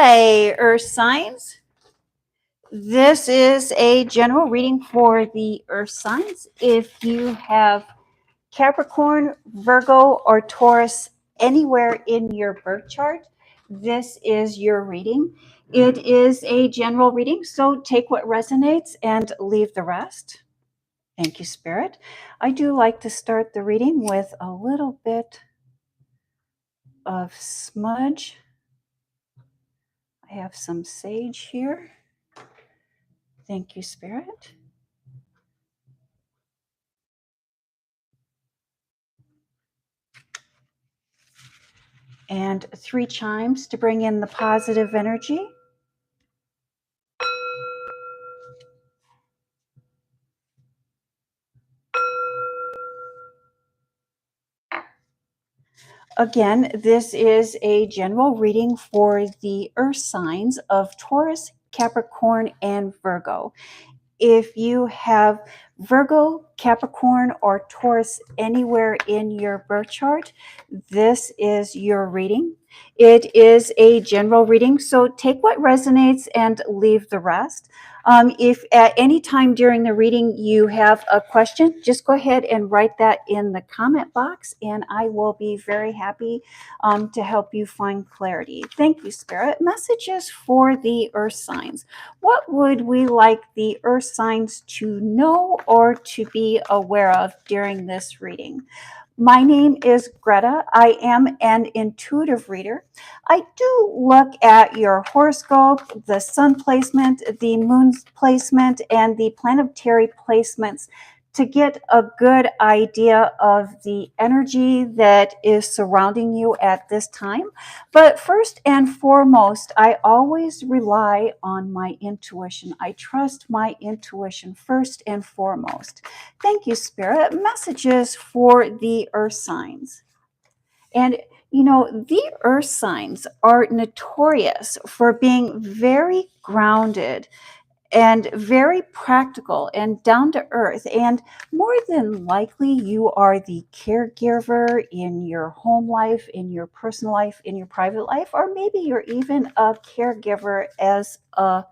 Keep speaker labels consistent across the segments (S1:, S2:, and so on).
S1: Hi, Earth signs. This is a general reading for the Earth signs. If you have Capricorn, Virgo, or Taurus anywhere in your birth chart, this is your reading. It is a general reading, so take what resonates and leave the rest. Thank you, Spirit. I do like to start the reading with a little bit of smudge. I have some sage here. Thank you, Spirit. And 3 chimes to bring in the positive energy. Again, this is a general reading for the earth signs of Taurus, Capricorn, and Virgo. If you have Virgo, Capricorn, or Taurus anywhere in your birth chart, this is your reading. It is a general reading, so take what resonates and leave the rest. If at any time during the reading you have a question, just go ahead and write that in the comment box, and I will be very happy to help you find clarity. Thank you, Spirit. Messages for the earth signs. What would we like the earth signs to know or to be aware of during this reading? My name is Greta. I am an intuitive reader. I do look at your horoscope, the sun placement, the moon's placement, and the planetary placements to get a good idea of the energy that is surrounding you at this time. But first and foremost, I always rely on my intuition. I trust my intuition first and foremost. Thank you, Spirit. Messages for the earth signs. And you know, the earth signs are notorious for being very grounded and very practical and down to earth. And more than likely, you are the caregiver in your home life, in your personal life, in your private life, or maybe you're even a caregiver as a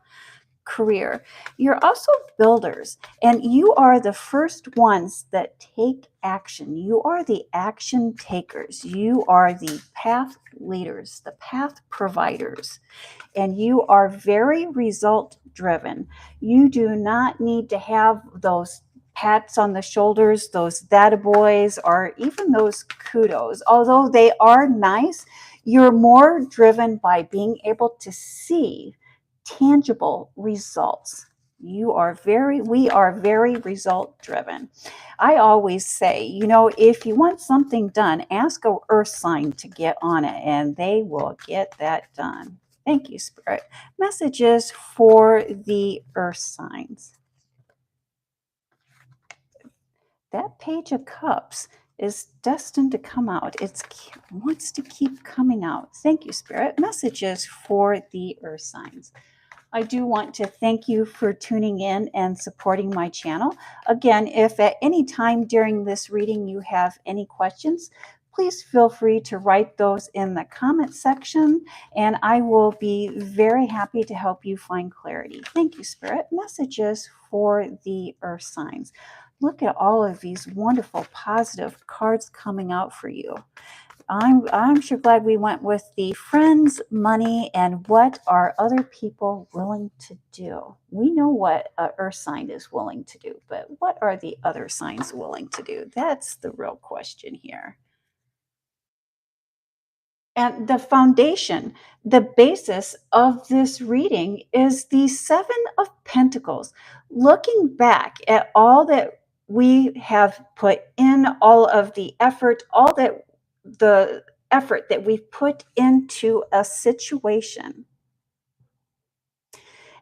S1: career. You're also builders, and you are the first ones that take action. You are the action takers. You are the path leaders, the path providers, and you are very result driven. You do not need to have those pats on the shoulders, those that boys, or even those kudos. Although they are nice, you're more driven by being able to see tangible results. We are very result driven. I always say, you know, if you want something done, ask a earth sign to get on it, and they will get that done. Thank you, Spirit. Messages for the earth signs. That Page of Cups is destined to come out. It wants to keep coming out. Thank you, Spirit. Messages for the earth signs. I do want to thank you for tuning in and supporting my channel. Again, if at any time during this reading you have any questions, please feel free to write those in the comment section, and I will be very happy to help you find clarity. Thank you, Spirit. Messages for the earth signs. Look at all of these wonderful positive cards coming out for you. I'm sure glad we went with the friends, money, and what are other people willing to do. We know what an earth sign is willing to do, but what are the other signs willing to do? That's the real question here. And the foundation, the basis of this reading is the Seven of Pentacles. Looking back at all that we have put in, all of the effort, all that the effort that we've put into a situation,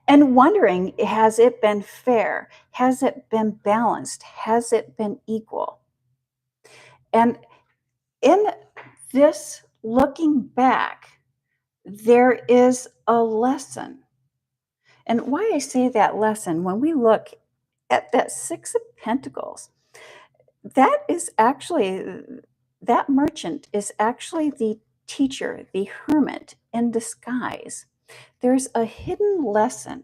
S1: and wondering, has it been fair? Has it been balanced? Has it been equal? And in this looking back, there is a lesson. And why I say that lesson, when we look at that Six of Pentacles, that is actually, that merchant is actually the teacher, the hermit in disguise. There's a hidden lesson.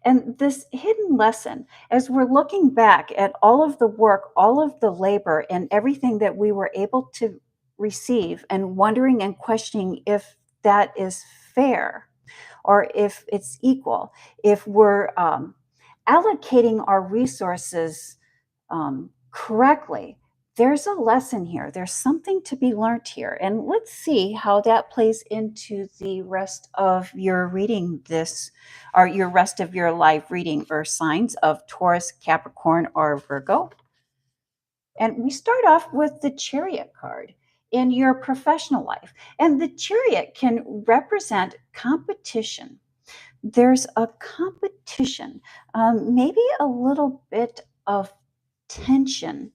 S1: And this hidden lesson, as we're looking back at all of the work, all of the labor, and everything that we were able to receive, and wondering and questioning if that is fair or if it's equal, if we're allocating our resources correctly, there's a lesson here. There's something to be learned here. And let's see how that plays into the rest of your reading this, or your rest of your life reading earth signs of Taurus, Capricorn, or Virgo. And we start off with the Chariot card in your professional life. And the Chariot can represent competition. There's a competition, maybe a little bit of tension,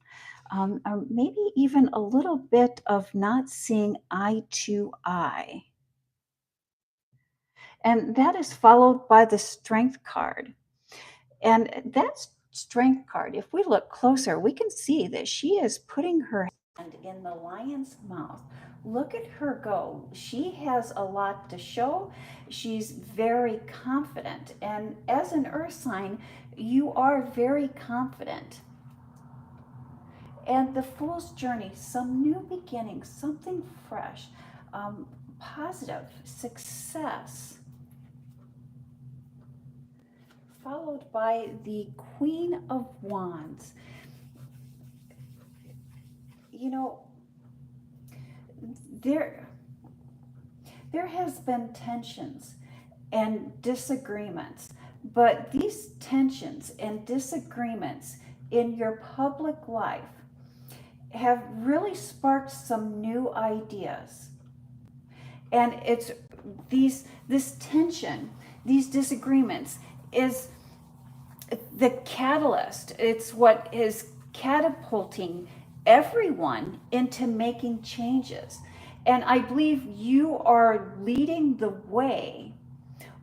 S1: or maybe even a little bit of not seeing eye to eye. And that is followed by the Strength card. And that Strength card, if we look closer, we can see that she is putting her hand in the lion's mouth. Look at her go. She has a lot to show. She's very confident. And as an earth sign, you are very confident. And the Fool's Journey, some new beginning, something fresh, positive, success, followed by the Queen of Wands. You know, there has been tensions and disagreements, but these tensions and disagreements in your public life have really sparked some new ideas. And it's this tension, these disagreements is the catalyst. It's what is catapulting everyone into making changes. And I believe you are leading the way,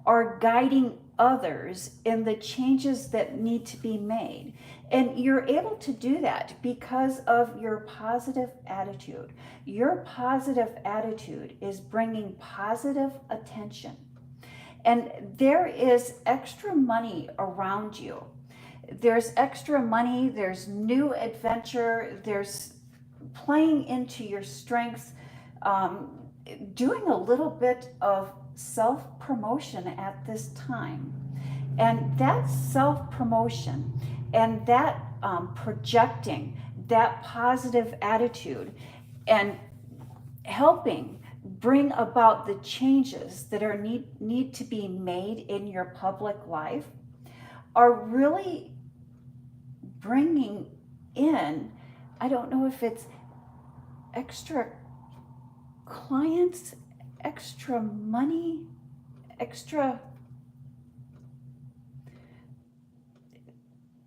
S1: or guiding others in the changes that need to be made. And you're able to do that because of your positive attitude. Your positive attitude is bringing positive attention. And there is extra money around you. There's extra money, there's new adventure, there's playing into your strengths, doing a little bit of self-promotion at this time. And that self-promotion and that projecting that positive attitude and helping bring about the changes that are need to be made in your public life are really bringing in, I don't know if it's extra clients, extra money, extra,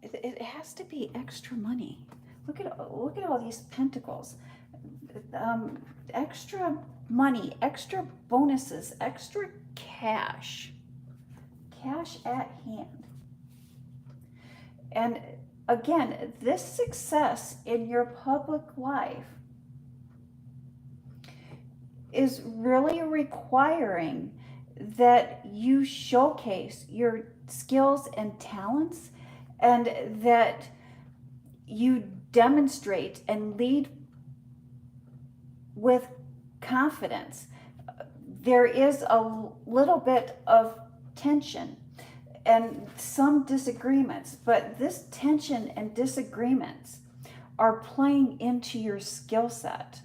S1: it has to be extra money. Look at all these pentacles. Extra money, extra bonuses, extra cash at hand. And again, this success in your public life is really requiring that you showcase your skills and talents, and that you demonstrate and lead with confidence. There is a little bit of tension and some disagreements, but this tension and disagreements are playing into your skill set.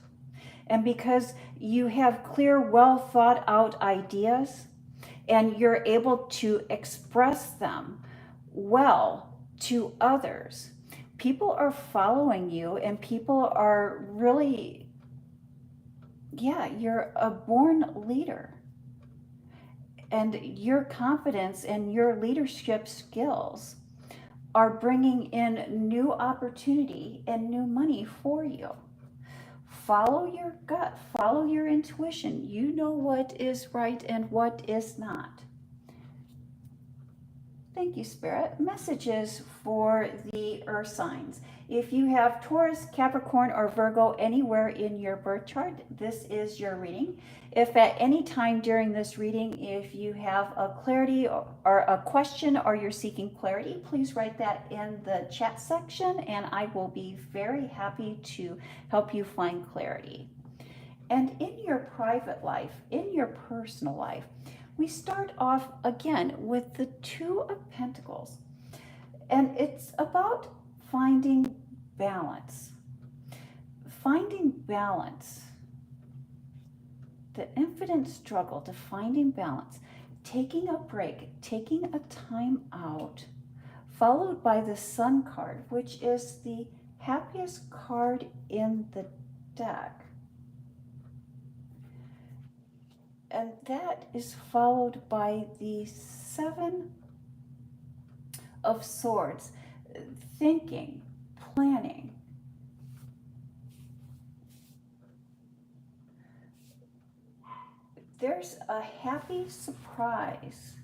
S1: And because you have clear, well thought out ideas, and you're able to express them well to others, people are following you, and people are really, yeah, you're a born leader. And your confidence and your leadership skills are bringing in new opportunity and new money for you. Follow your gut, follow your intuition. You know what is right and what is not. Thank you, Spirit. Messages for the earth signs. If you have Taurus, Capricorn, or Virgo anywhere in your birth chart, this is your reading. If at any time during this reading, if you have a clarity or a question or you're seeking clarity, please write that in the chat section and I will be very happy to help you find clarity. And in your private life, in your personal life, we start off again with the Two of Pentacles. And it's about finding balance. Finding balance. The infinite struggle to finding balance. Taking a break, taking a time out, followed by the Sun card, which is the happiest card in the deck. And that is followed by the Seven of Swords, thinking, planning. There's a happy surprise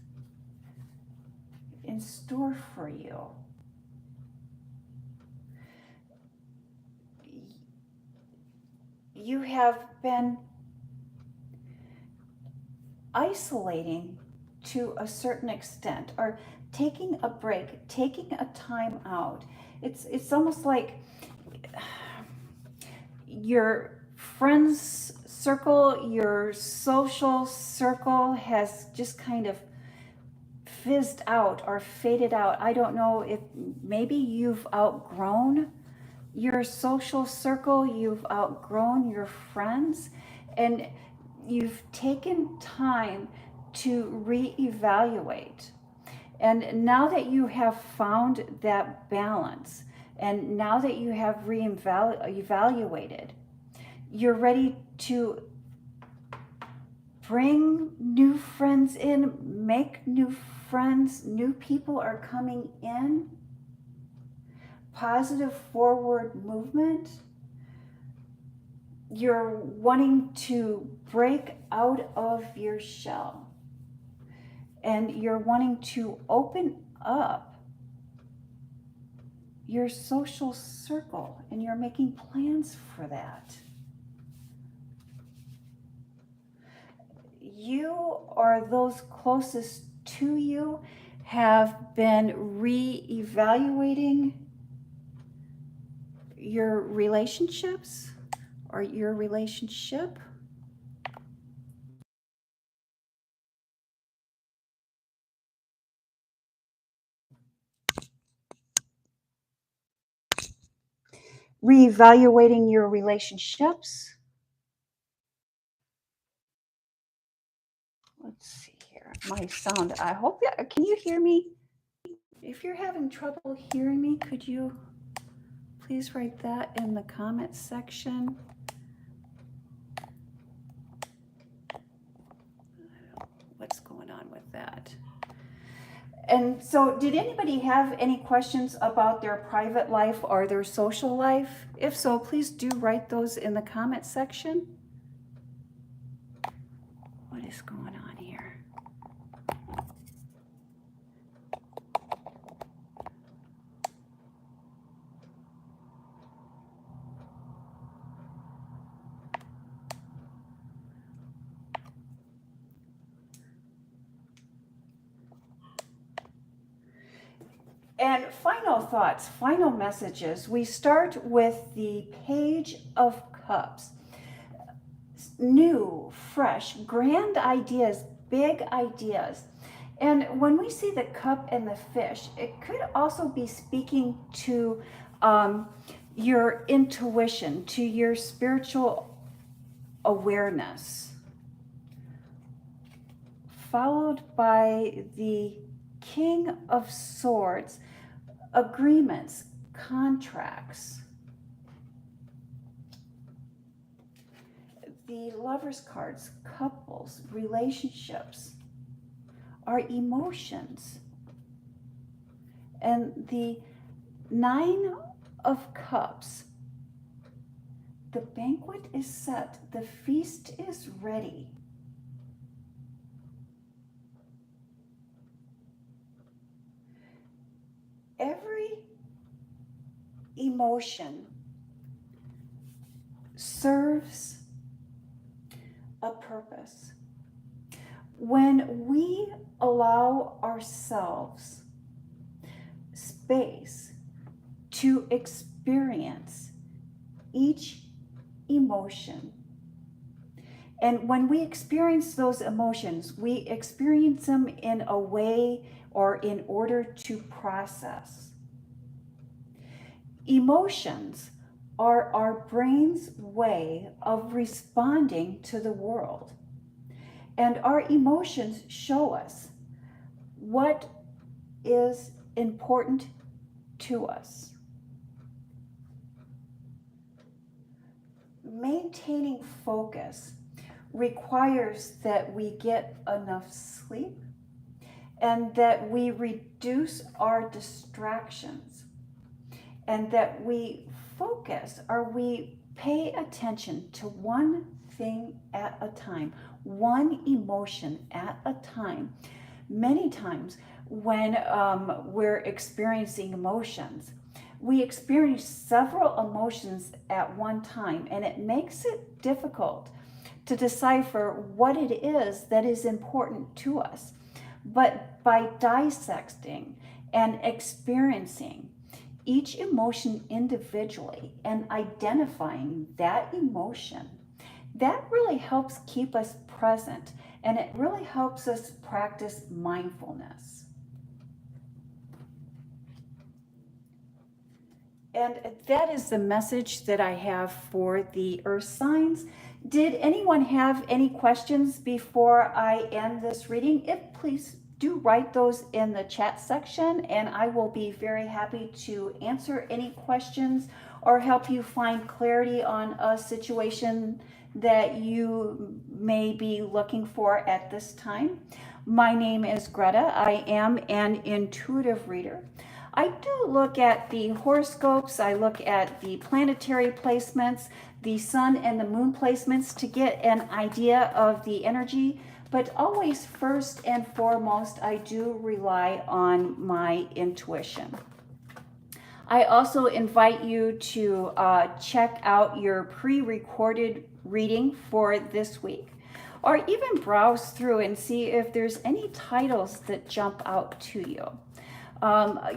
S1: in store for you. You have been isolating to a certain extent, or taking a break, taking a time out. It's almost like your friends circle, your social circle has just kind of fizzed out or faded out. I don't know if maybe you've outgrown your social circle, you've outgrown your friends, and you've taken time to reevaluate. And now that you have found that balance, and now that you have reevaluated, you're ready to bring new friends in, make new friends, new people are coming in, positive forward movement. You're wanting to break out of your shell, and you're wanting to open up your social circle, and you're making plans for that. You or those closest to you have been re-evaluating your relationships or your relationship. Reevaluating your relationships. Let's see here. My sound, I hope, can you hear me? If you're having trouble hearing me, could you please write that in the comments section? What's going on with that? And so, did anybody have any questions about their private life or their social life? If so, please do write those in the comment section. What is going on here? And final thoughts, final messages. We start with the Page of Cups. New, fresh, grand ideas, big ideas. And when we see the cup and the fish, it could also be speaking to your intuition, to your spiritual awareness. Followed by the King of Swords, agreements, contracts. The Lover's cards, couples, relationships, our emotions. And the Nine of Cups, the banquet is set, the feast is ready. every emotion serves a purpose. When we allow ourselves space to experience each emotion, and when we experience those emotions, we experience them in a way or in order to process. Emotions are our brain's way of responding to the world. And our emotions show us what is important to us. Maintaining focus requires that we get enough sleep and that we reduce our distractions and that we focus or we pay attention to one thing at a time, one emotion at a time. Many times when we're experiencing emotions, we experience several emotions at one time, and it makes it difficult to decipher what it is that is important to us. But by dissecting and experiencing each emotion individually and identifying that emotion, that really helps keep us present, and it really helps us practice mindfulness. And that is the message that I have for the earth signs. Did anyone have any questions before I end this reading? If please do write those in the chat section, and I will be very happy to answer any questions or help you find clarity on a situation that you may be looking for at this time. My name is Greta. I am an intuitive reader. I do look at the horoscopes, I look at the planetary placements, the sun and the moon placements to get an idea of the energy, but always first and foremost, I do rely on my intuition. I also invite you to check out your pre-recorded reading for this week, or even browse through and see if there's any titles that jump out to you.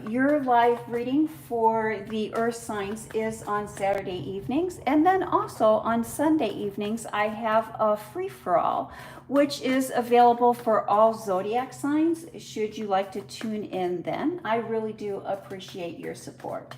S1: Your live reading for the earth signs is on Saturday evenings, and then also on Sunday evenings I have a free-for-all, which is available for all zodiac signs should you like to tune in then. I really do appreciate your support.